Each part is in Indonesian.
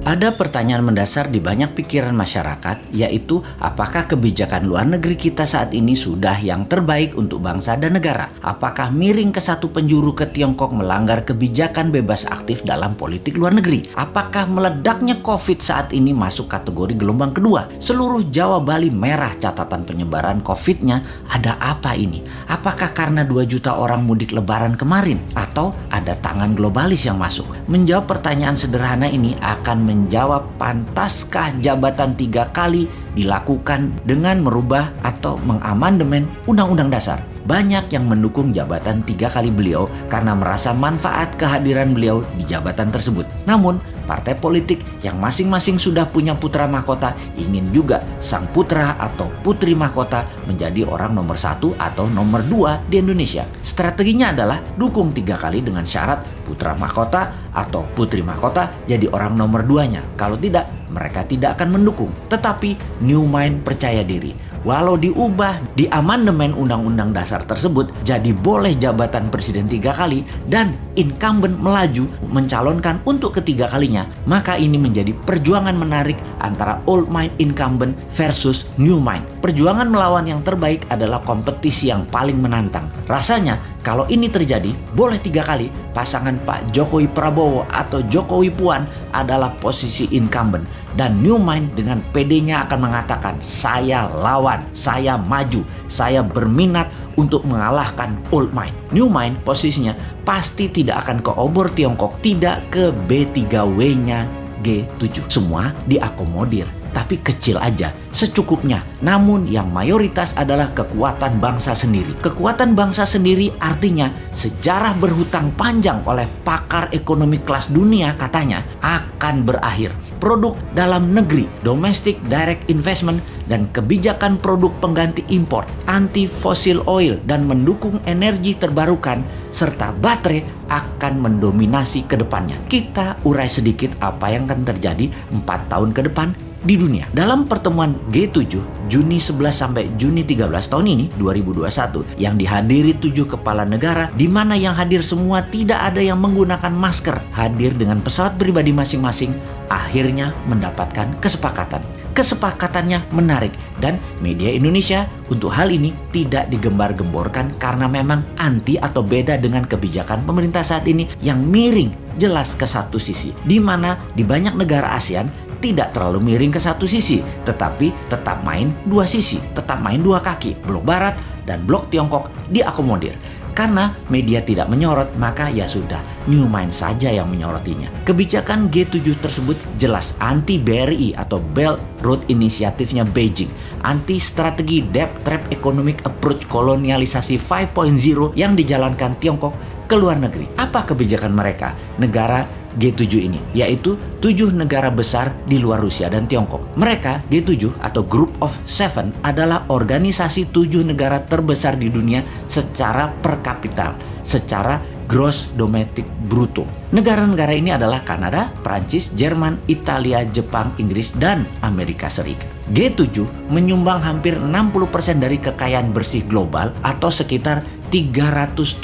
Ada pertanyaan mendasar di banyak pikiran masyarakat, yaitu apakah kebijakan luar negeri kita saat ini sudah yang terbaik untuk bangsa dan negara? Apakah miring ke satu penjuru ke Tiongkok melanggar kebijakan bebas aktif dalam politik luar negeri? Apakah meledaknya COVID saat ini masuk kategori gelombang kedua? Seluruh Jawa Bali merah catatan penyebaran COVID-nya. Ada apa ini? Apakah karena 2 juta orang mudik lebaran kemarin? Atau ada tangan globalis yang masuk? Menjawab pertanyaan sederhana ini akan menjawab pantaskah jabatan 3 kali dilakukan dengan merubah atau mengamandemen Undang-Undang Dasar. Banyak yang mendukung jabatan 3 kali beliau karena merasa manfaat kehadiran beliau di jabatan tersebut. Namun, partai politik yang masing-masing sudah punya putra mahkota ingin juga sang putra atau putri mahkota menjadi orang nomor 1 atau nomor 2 di Indonesia. Strateginya adalah dukung 3 kali dengan syarat putra mahkota atau putri mahkota jadi orang nomor 2-nya. Kalau tidak, mereka tidak akan mendukung. Tetapi New Mind percaya diri. Walau diubah di amandemen Undang-Undang Dasar tersebut, jadi boleh jabatan presiden 3 kali dan incumbent melaju mencalonkan untuk ketiga kalinya, maka ini menjadi perjuangan menarik antara old mind incumbent versus new mind. Perjuangan melawan yang terbaik adalah kompetisi yang paling menantang. Rasanya kalau ini terjadi, boleh 3 kali pasangan Pak Jokowi Prabowo atau Jokowi Puan adalah posisi incumbent. Dan New Mind dengan PD-nya akan mengatakan, saya lawan, saya maju, saya berminat untuk mengalahkan Old Mind. New Mind posisinya pasti tidak akan ke obor Tiongkok, tidak ke B3W-nya G7. Semua diakomodir, tapi kecil aja, secukupnya. Namun yang mayoritas adalah kekuatan bangsa sendiri. Kekuatan bangsa sendiri artinya sejarah berhutang panjang oleh pakar ekonomi kelas dunia katanya akan berakhir. Produk dalam negeri, domestic direct investment, dan kebijakan produk pengganti impor, anti fossil oil, dan mendukung energi terbarukan, serta baterai akan mendominasi ke depannya. Kita urai sedikit apa yang akan terjadi 4 tahun ke depan di dunia. Dalam pertemuan G7 Juni 11 sampai Juni 13 tahun ini 2021 yang dihadiri 7 kepala negara, di mana yang hadir semua tidak ada yang menggunakan masker, hadir dengan pesawat pribadi masing-masing, akhirnya mendapatkan kesepakatan. Kesepakatannya menarik dan media Indonesia untuk hal ini tidak digembar-gemborkan karena memang anti atau beda dengan kebijakan pemerintah saat ini yang miring jelas ke satu sisi, di mana di banyak negara ASEAN tidak terlalu miring ke satu sisi, tetapi tetap main 2 sisi, tetap main 2 kaki. Blok Barat dan Blok Tiongkok diakomodir. Karena media tidak menyorot, maka ya sudah, New Mind saja yang menyorotinya. Kebijakan G7 tersebut jelas anti BRI atau Belt Road Initiative-nya Beijing, anti strategi Debt Trap Economic Approach kolonialisasi 5.0 yang dijalankan Tiongkok ke luar negeri. Apa kebijakan mereka? Negara G7 ini, yaitu 7 negara besar di luar Rusia dan Tiongkok. Mereka, G7 atau Group of Seven, adalah organisasi 7 negara terbesar di dunia secara per kapita, secara gross domestic bruto. Negara-negara ini adalah Kanada, Prancis, Jerman, Italia, Jepang, Inggris, dan Amerika Serikat. G7 menyumbang hampir 60% dari kekayaan bersih global atau sekitar 317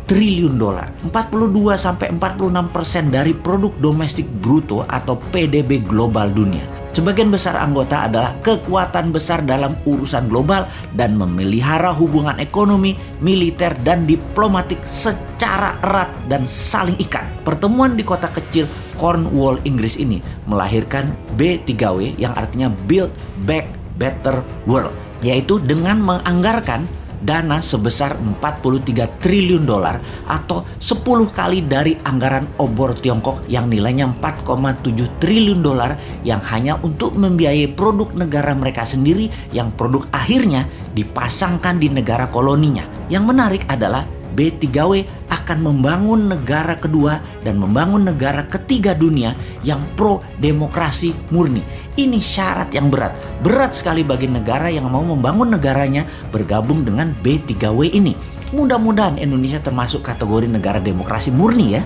triliun dolar. 42-46% dari produk domestik bruto atau PDB global dunia. Sebagian besar anggota adalah kekuatan besar dalam urusan global dan memelihara hubungan ekonomi, militer, dan diplomatik secara erat dan saling ikat. Pertemuan di kota kecil Cornwall, Inggris ini melahirkan B3W yang artinya Build Back Better World, yaitu dengan menganggarkan dana sebesar 43 triliun dolar atau 10 kali dari anggaran obor Tiongkok yang nilainya 4,7 triliun dolar yang hanya untuk membiayai produk negara mereka sendiri yang produk akhirnya dipasangkan di negara koloninya. Yang menarik adalah B3W akan membangun negara kedua dan membangun negara ketiga dunia yang pro demokrasi murni. Ini syarat yang berat sekali bagi negara yang mau membangun negaranya bergabung dengan B3W ini. Mudah-mudahan Indonesia termasuk kategori negara demokrasi murni ya.